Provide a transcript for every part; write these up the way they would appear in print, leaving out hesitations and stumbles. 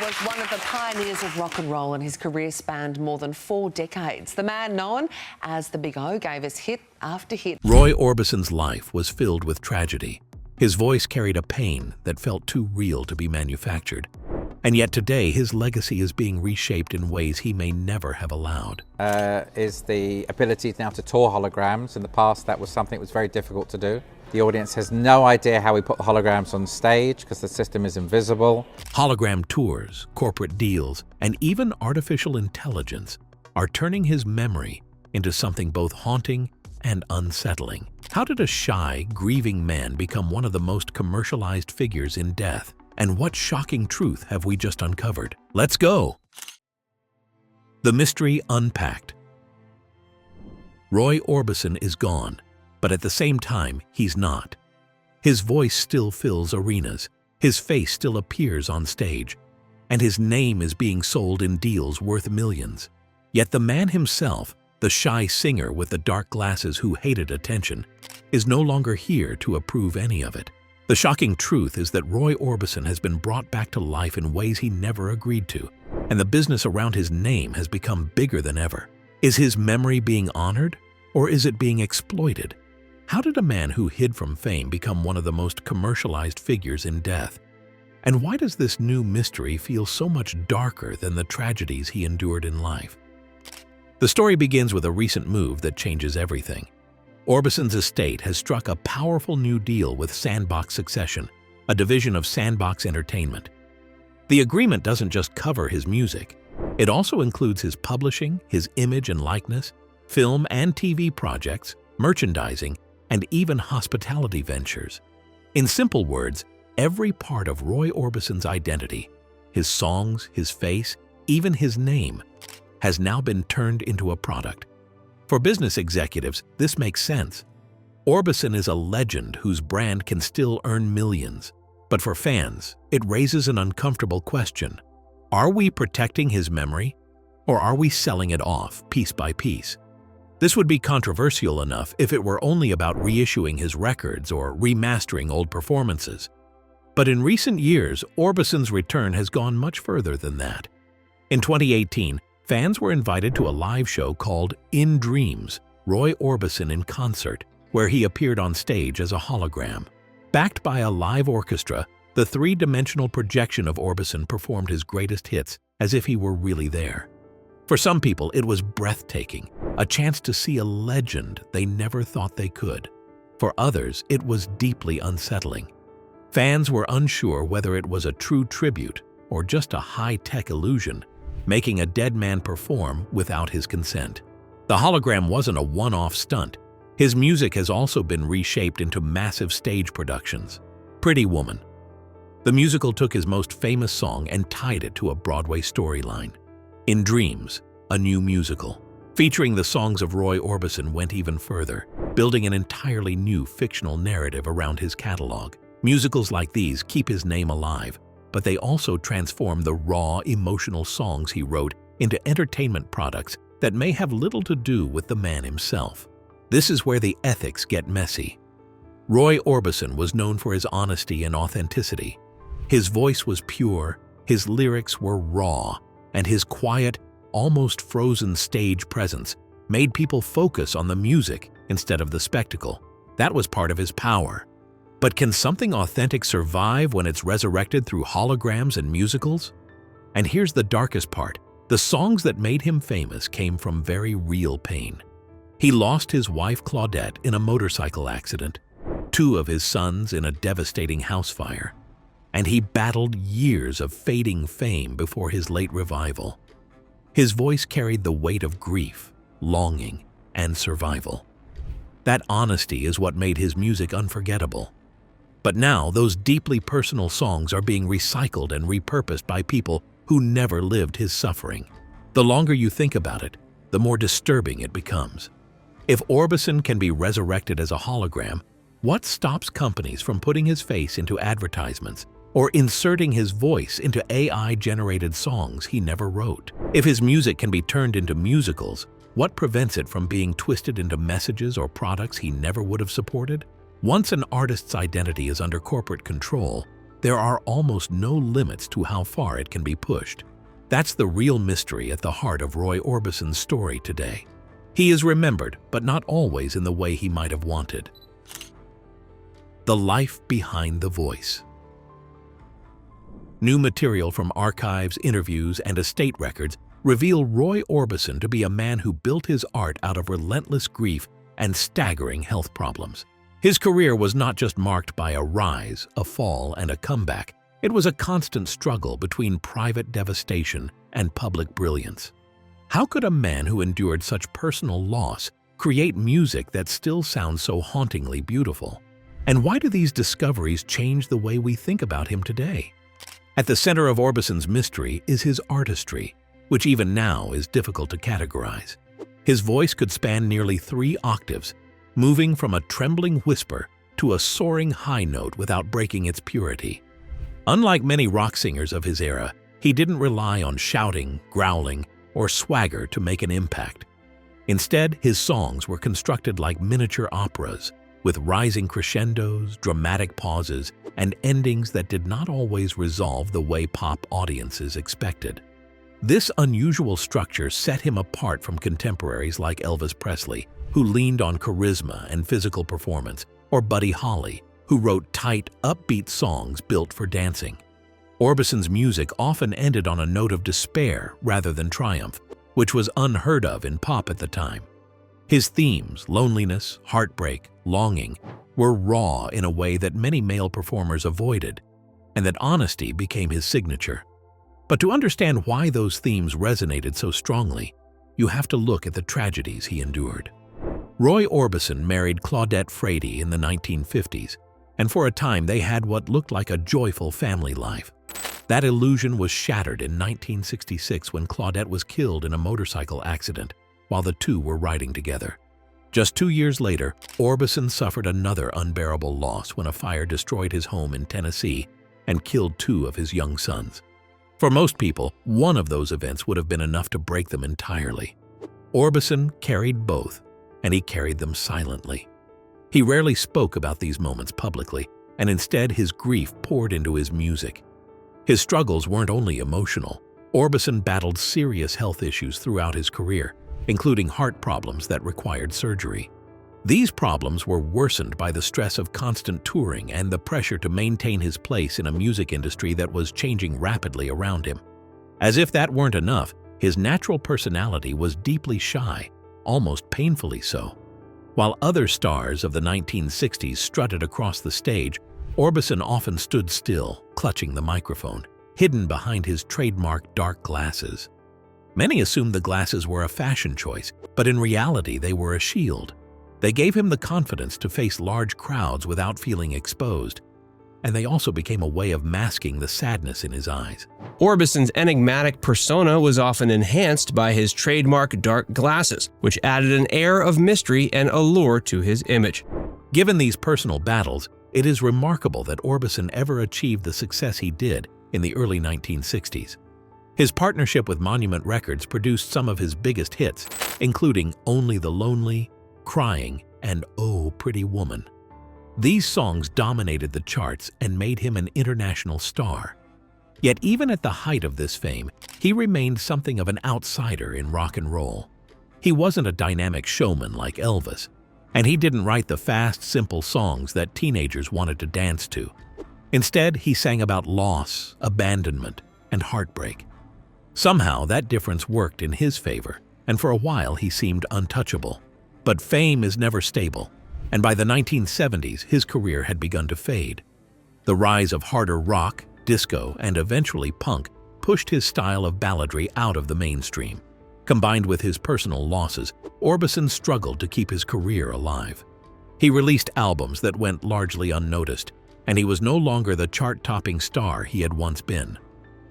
was one of the pioneers of rock and roll, and his career spanned more than 4 decades. The man known as the Big O gave us hit after hit. Roy Orbison's life was filled with tragedy. His voice carried a pain that felt too real to be manufactured. And yet today, his legacy is being reshaped in ways he may never have allowed. Is the ability now to tour holograms. In the past, that was something that was very difficult to do. The audience has no idea how we put the holograms on stage because the system is invisible. Hologram tours, corporate deals, and even artificial intelligence are turning his memory into something both haunting and unsettling. How did a shy, grieving man become one of the most commercialized figures in death? And what shocking truth have we just uncovered? Let's go! The mystery unpacked. Roy Orbison is gone, but at the same time, he's not. His voice still fills arenas, his face still appears on stage, and his name is being sold in deals worth millions. Yet the man himself, the shy singer with the dark glasses who hated attention, is no longer here to approve any of it. The shocking truth is that Roy Orbison has been brought back to life in ways he never agreed to, and the business around his name has become bigger than ever. Is his memory being honored, or is it being exploited? How did a man who hid from fame become one of the most commercialized figures in death? And why does this new mystery feel so much darker than the tragedies he endured in life? The story begins with a recent move that changes everything. Orbison's estate has struck a powerful new deal with Sandbox Succession, a division of Sandbox Entertainment. The agreement doesn't just cover his music. It also includes his publishing, his image and likeness, film and TV projects, merchandising, and even hospitality ventures. In simple words, every part of Roy Orbison's identity, his songs, his face, even his name, has now been turned into a product. For business executives, this makes sense. Orbison is a legend whose brand can still earn millions. But for fans, it raises an uncomfortable question. Are we protecting his memory, or are we selling it off piece by piece? This would be controversial enough if it were only about reissuing his records or remastering old performances. But in recent years, Orbison's return has gone much further than that. In 2018, fans were invited to a live show called In Dreams, Roy Orbison in Concert, where he appeared on stage as a hologram. Backed by a live orchestra, the three-dimensional projection of Orbison performed his greatest hits as if he were really there. For some people, it was breathtaking, a chance to see a legend they never thought they could. For others, it was deeply unsettling. Fans were unsure whether it was a true tribute or just a high-tech illusion, making a dead man perform without his consent. The hologram wasn't a one-off stunt. His music has also been reshaped into massive stage productions. Pretty Woman. The musical took his most famous song and tied it to a Broadway storyline. In Dreams, a new musical, featuring the songs of Roy Orbison, went even further, building an entirely new fictional narrative around his catalog. Musicals like these keep his name alive, but they also transform the raw, emotional songs he wrote into entertainment products that may have little to do with the man himself. This is where the ethics get messy. Roy Orbison was known for his honesty and authenticity. His voice was pure, his lyrics were raw, and his quiet, almost frozen stage presence made people focus on the music instead of the spectacle. That was part of his power. But can something authentic survive when it's resurrected through holograms and musicals? And here's the darkest part. The songs that made him famous came from very real pain. He lost his wife Claudette in a motorcycle accident, 2 of his sons in a devastating house fire, and he battled years of fading fame before his late revival. His voice carried the weight of grief, longing, and survival. That honesty is what made his music unforgettable. But now, those deeply personal songs are being recycled and repurposed by people who never lived his suffering. The longer you think about it, the more disturbing it becomes. If Orbison can be resurrected as a hologram, what stops companies from putting his face into advertisements or inserting his voice into AI-generated songs he never wrote? If his music can be turned into musicals, what prevents it from being twisted into messages or products he never would have supported? Once an artist's identity is under corporate control, there are almost no limits to how far it can be pushed. That's the real mystery at the heart of Roy Orbison's story today. He is remembered, but not always in the way he might have wanted. The life behind the voice. New material from archives, interviews, and estate records reveal Roy Orbison to be a man who built his art out of relentless grief and staggering health problems. His career was not just marked by a rise, a fall, and a comeback. It was a constant struggle between private devastation and public brilliance. How could a man who endured such personal loss create music that still sounds so hauntingly beautiful? And why do these discoveries change the way we think about him today? At the center of Orbison's mystery is his artistry, which even now is difficult to categorize. His voice could span nearly 3 octaves, moving from a trembling whisper to a soaring high note without breaking its purity. Unlike many rock singers of his era, he didn't rely on shouting, growling, or swagger to make an impact. Instead, his songs were constructed like miniature operas, with rising crescendos, dramatic pauses, and endings that did not always resolve the way pop audiences expected. This unusual structure set him apart from contemporaries like Elvis Presley, who leaned on charisma and physical performance, or Buddy Holly, who wrote tight, upbeat songs built for dancing. Orbison's music often ended on a note of despair rather than triumph, which was unheard of in pop at the time. His themes, loneliness, heartbreak, longing, were raw in a way that many male performers avoided, and that honesty became his signature. But to understand why those themes resonated so strongly, you have to look at the tragedies he endured. Roy Orbison married Claudette Frady in the 1950s, and for a time they had what looked like a joyful family life. That illusion was shattered in 1966 when Claudette was killed in a motorcycle accident while the two were riding together. Just 2 years later, Orbison suffered another unbearable loss when a fire destroyed his home in Tennessee and killed 2 of his young sons. For most people, one of those events would have been enough to break them entirely. Orbison carried both, and he carried them silently. He rarely spoke about these moments publicly, and instead his grief poured into his music. His struggles weren't only emotional. Orbison battled serious health issues throughout his career, including heart problems that required surgery. These problems were worsened by the stress of constant touring and the pressure to maintain his place in a music industry that was changing rapidly around him. As if that weren't enough, his natural personality was deeply shy, almost painfully so. While other stars of the 1960s strutted across the stage, Orbison often stood still, clutching the microphone, hidden behind his trademark dark glasses. Many assumed the glasses were a fashion choice, but in reality they were a shield. They gave him the confidence to face large crowds without feeling exposed, and they also became a way of masking the sadness in his eyes. Orbison's enigmatic persona was often enhanced by his trademark dark glasses, which added an air of mystery and allure to his image. Given these personal battles, it is remarkable that Orbison ever achieved the success he did in the early 1960s. His partnership with Monument Records produced some of his biggest hits, including Only the Lonely, Crying, and Oh, Pretty Woman. These songs dominated the charts and made him an international star. Yet even at the height of this fame, he remained something of an outsider in rock and roll. He wasn't a dynamic showman like Elvis, and he didn't write the fast, simple songs that teenagers wanted to dance to. Instead, he sang about loss, abandonment, and heartbreak. Somehow, that difference worked in his favor, and for a while he seemed untouchable. But fame is never stable, and by the 1970s, his career had begun to fade. The rise of harder rock, disco, and eventually punk pushed his style of balladry out of the mainstream. Combined with his personal losses, Orbison struggled to keep his career alive. He released albums that went largely unnoticed, and he was no longer the chart-topping star he had once been.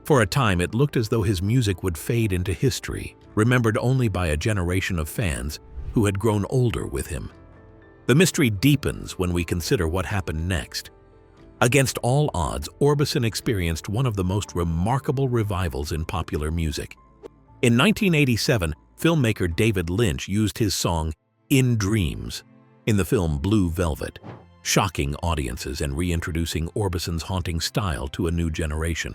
For a time, it looked as though his music would fade into history, remembered only by a generation of fans who had grown older with him. The mystery deepens when we consider what happened next. Against all odds, Orbison experienced one of the most remarkable revivals in popular music. In 1987, filmmaker David Lynch used his song In Dreams in the film Blue Velvet. shocking audiences and reintroducing Orbison's haunting style to a new generation.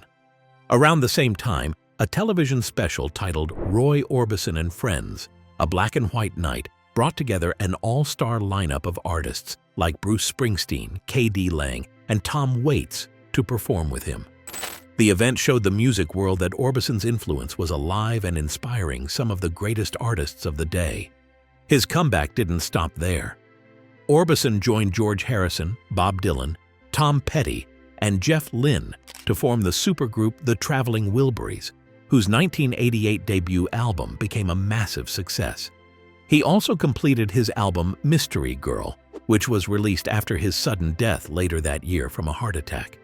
Around the same time, a television special titled Roy Orbison and Friends, a black and white night, brought together an all-star lineup of artists like Bruce Springsteen, K.D. Lang, and Tom Waits to perform with him. The event showed the music world that Orbison's influence was alive and inspiring some of the greatest artists of the day. His comeback didn't stop there. Orbison joined George Harrison, Bob Dylan, Tom Petty, and Jeff Lynne to form the supergroup The Traveling Wilburys, whose 1988 debut album became a massive success. He also completed his album Mystery Girl, which was released after his sudden death later that year from a heart attack.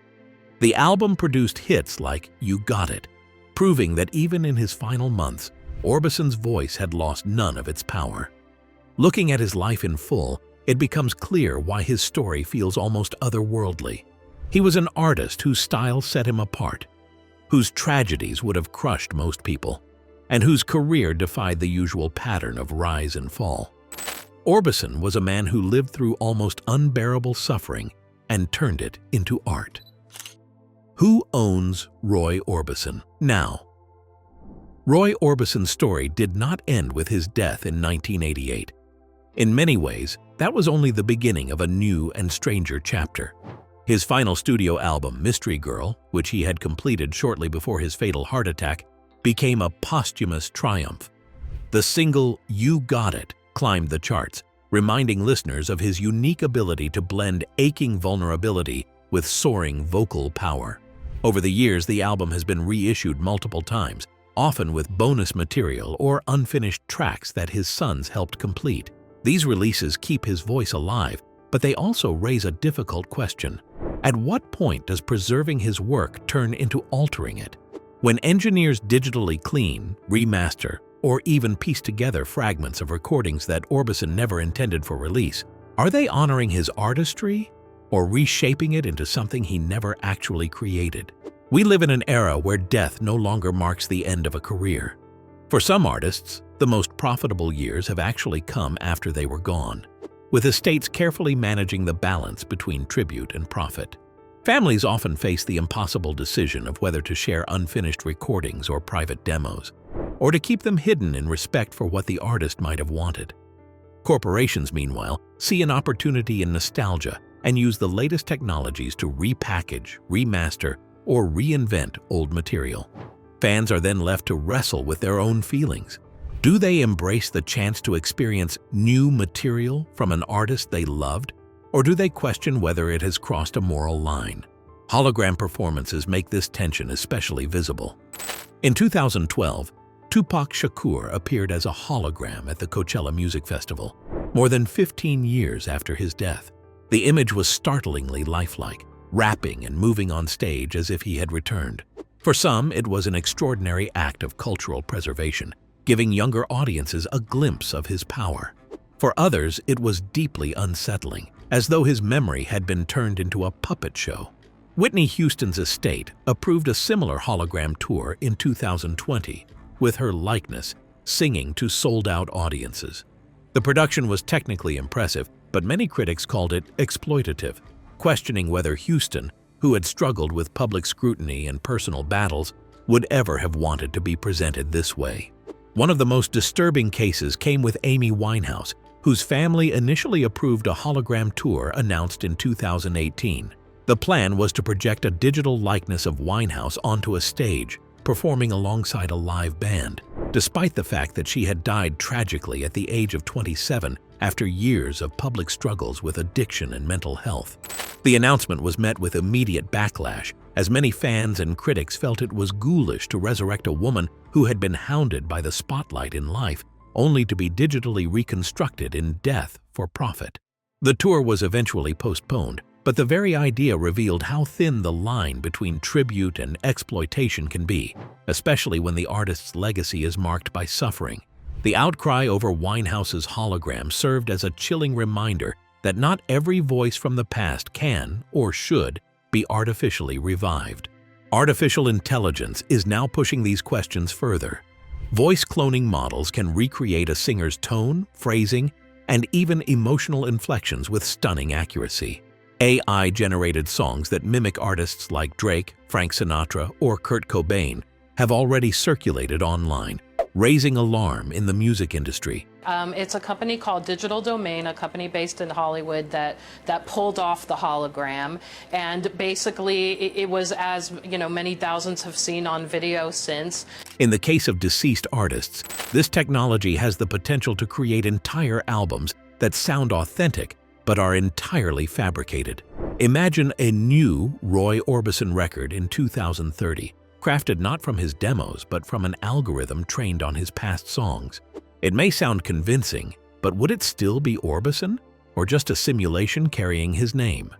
The album produced hits like You Got It, proving that even in his final months, Orbison's voice had lost none of its power. Looking at his life in full, it becomes clear why his story feels almost otherworldly. He was an artist whose style set him apart, whose tragedies would have crushed most people, and whose career defied the usual pattern of rise and fall. Orbison was a man who lived through almost unbearable suffering and turned it into art. Who owns Roy Orbison now? Roy Orbison's story did not end with his death in 1988. In many ways, that was only the beginning of a new and stranger chapter. His final studio album, Mystery Girl, which he had completed shortly before his fatal heart attack, became a posthumous triumph. The single You Got It climbed the charts, reminding listeners of his unique ability to blend aching vulnerability with soaring vocal power. Over the years, the album has been reissued multiple times, often with bonus material or unfinished tracks that his sons helped complete. These releases keep his voice alive, but they also raise a difficult question. At what point does preserving his work turn into altering it? When engineers digitally clean, remaster, or even piece together fragments of recordings that Orbison never intended for release, are they honoring his artistry or reshaping it into something he never actually created? We live in an era where death no longer marks the end of a career. For some artists, the most profitable years have actually come after they were gone, with estates carefully managing the balance between tribute and profit. Families often face the impossible decision of whether to share unfinished recordings or private demos, or to keep them hidden in respect for what the artist might have wanted. Corporations, meanwhile, see an opportunity in nostalgia and use the latest technologies to repackage, remaster, or reinvent old material. Fans are then left to wrestle with their own feelings. Do they embrace the chance to experience new material from an artist they loved, or do they question whether it has crossed a moral line? Hologram performances make this tension especially visible. In 2012, Tupac Shakur appeared as a hologram at the Coachella Music Festival, more than 15 years after his death. The image was startlingly lifelike, rapping and moving on stage as if he had returned. For some, it was an extraordinary act of cultural preservation, giving younger audiences a glimpse of his power. For others, it was deeply unsettling, as though his memory had been turned into a puppet show. Whitney Houston's estate approved a similar hologram tour in 2020, with her likeness singing to sold-out audiences. The production was technically impressive, but many critics called it exploitative, questioning whether Houston, who had struggled with public scrutiny and personal battles, would ever have wanted to be presented this way. One of the most disturbing cases came with Amy Winehouse, whose family initially approved a hologram tour announced in 2018. The plan was to project a digital likeness of Winehouse onto a stage, performing alongside a live band, despite the fact that she had died tragically at the age of 27 after years of public struggles with addiction and mental health. The announcement was met with immediate backlash, as many fans and critics felt it was ghoulish to resurrect a woman who had been hounded by the spotlight in life, only to be digitally reconstructed in death for profit. The tour was eventually postponed, but the very idea revealed how thin the line between tribute and exploitation can be, especially when the artist's legacy is marked by suffering. The outcry over Winehouse's hologram served as a chilling reminder that not every voice from the past can, or should, be artificially revived. Artificial intelligence is now pushing these questions further. Voice cloning models can recreate a singer's tone, phrasing, and even emotional inflections with stunning accuracy. AI-generated songs that mimic artists like Drake, Frank Sinatra, or Kurt Cobain have already circulated online, raising alarm in the music industry. It's a company called Digital Domain, a company based in Hollywood that pulled off the hologram, and basically it was, as many thousands have seen on video since. In the case of deceased artists, this technology has the potential to create entire albums that sound authentic but are entirely fabricated. Imagine a new Roy Orbison record in 2030, crafted not from his demos but from an algorithm trained on his past songs. It may sound convincing, but would it still be Orbison, or just a simulation carrying his name?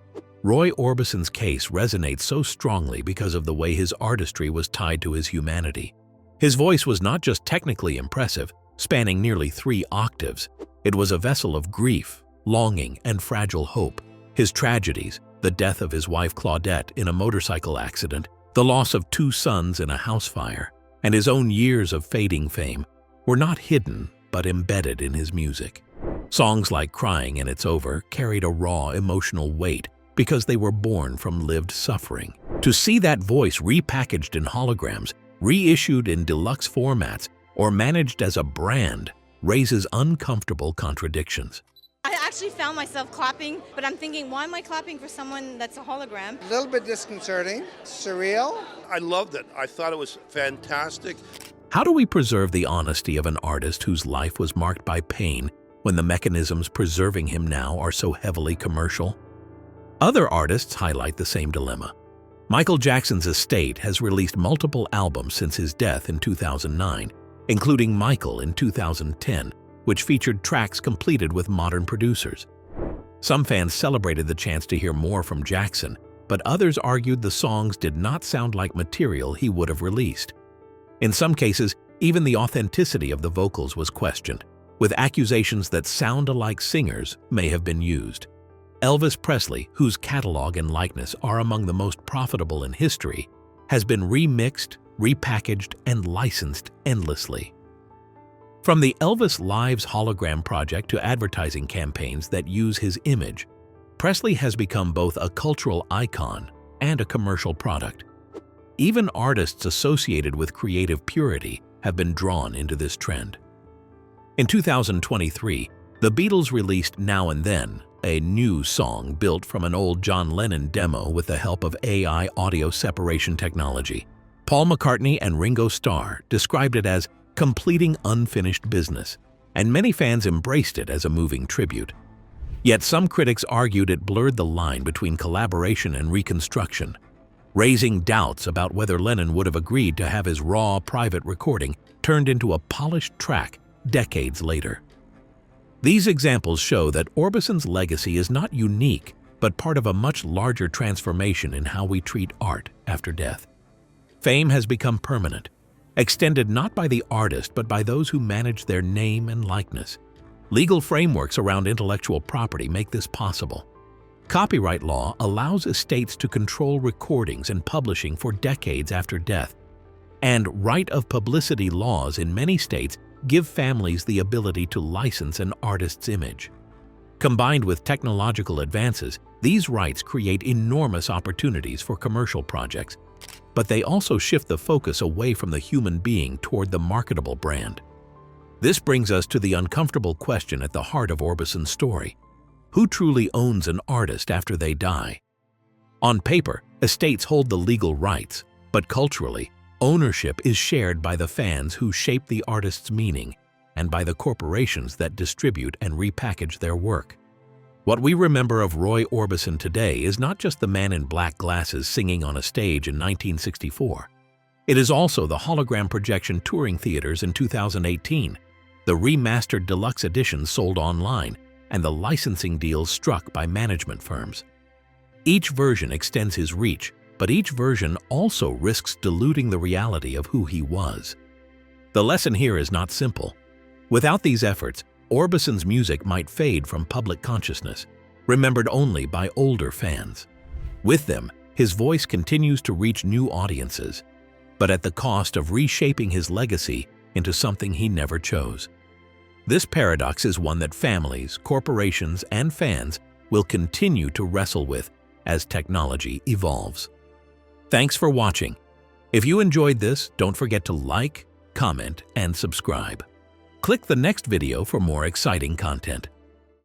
Roy Orbison's case resonates so strongly because of the way his artistry was tied to his humanity. His voice was not just technically impressive, spanning nearly 3 octaves. It was a vessel of grief, longing, and fragile hope. His tragedies, the death of his wife Claudette in a motorcycle accident, the loss of 2 sons in a house fire, and his own years of fading fame, were not hidden but embedded in his music. Songs like Crying and It's Over carried a raw emotional weight because they were born from lived suffering. To see that voice repackaged in holograms, reissued in deluxe formats, or managed as a brand raises uncomfortable contradictions. I actually found myself clapping, but I'm thinking, why am I clapping for someone that's a hologram? A little bit disconcerting, surreal. I loved it. I thought it was fantastic. How do we preserve the honesty of an artist whose life was marked by pain when the mechanisms preserving him now are so heavily commercial? Other artists highlight the same dilemma. Michael Jackson's estate has released multiple albums since his death in 2009, including Michael in 2010, which featured tracks completed with modern producers. Some fans celebrated the chance to hear more from Jackson, but others argued the songs did not sound like material he would have released. In some cases, even the authenticity of the vocals was questioned, with accusations that sound-alike singers may have been used. Elvis Presley, whose catalog and likeness are among the most profitable in history, has been remixed, repackaged, and licensed endlessly. From the Elvis Lives hologram project to advertising campaigns that use his image, Presley has become both a cultural icon and a commercial product. Even artists associated with creative purity have been drawn into this trend. In 2023, the Beatles released Now and Then, a new song built from an old John Lennon demo with the help of AI audio separation technology. Paul McCartney and Ringo Starr described it as completing unfinished business, and many fans embraced it as a moving tribute. Yet some critics argued it blurred the line between collaboration and reconstruction, raising doubts about whether Lennon would have agreed to have his raw, private recording turned into a polished track decades later. These examples show that Orbison's legacy is not unique, but part of a much larger transformation in how we treat art after death. Fame has become permanent, extended not by the artist but by those who manage their name and likeness. Legal frameworks around intellectual property make this possible. Copyright law allows estates to control recordings and publishing for decades after death, and right of publicity laws in many states give families the ability to license an artist's image. Combined with technological advances, these rights create enormous opportunities for commercial projects, but they also shift the focus away from the human being toward the marketable brand. This brings us to the uncomfortable question at the heart of Orbison's story. Who truly owns an artist after they die? On paper, estates hold the legal rights, but culturally, ownership is shared by the fans who shape the artist's meaning and by the corporations that distribute and repackage their work. What we remember of Roy Orbison today is not just the man in black glasses singing on a stage in 1964. It is also the hologram projection touring theaters in 2018, the remastered deluxe editions sold online, and the licensing deals struck by management firms. Each version extends his reach, but each version also risks diluting the reality of who he was. The lesson here is not simple. Without these efforts, Orbison's music might fade from public consciousness, remembered only by older fans. With them, his voice continues to reach new audiences, but at the cost of reshaping his legacy into something he never chose. This paradox is one that families, corporations, and fans we'll continue to wrestle with as technology evolves. Thanks for watching. If you enjoyed this, don't forget to like, comment, and subscribe. Click the next video for more exciting content.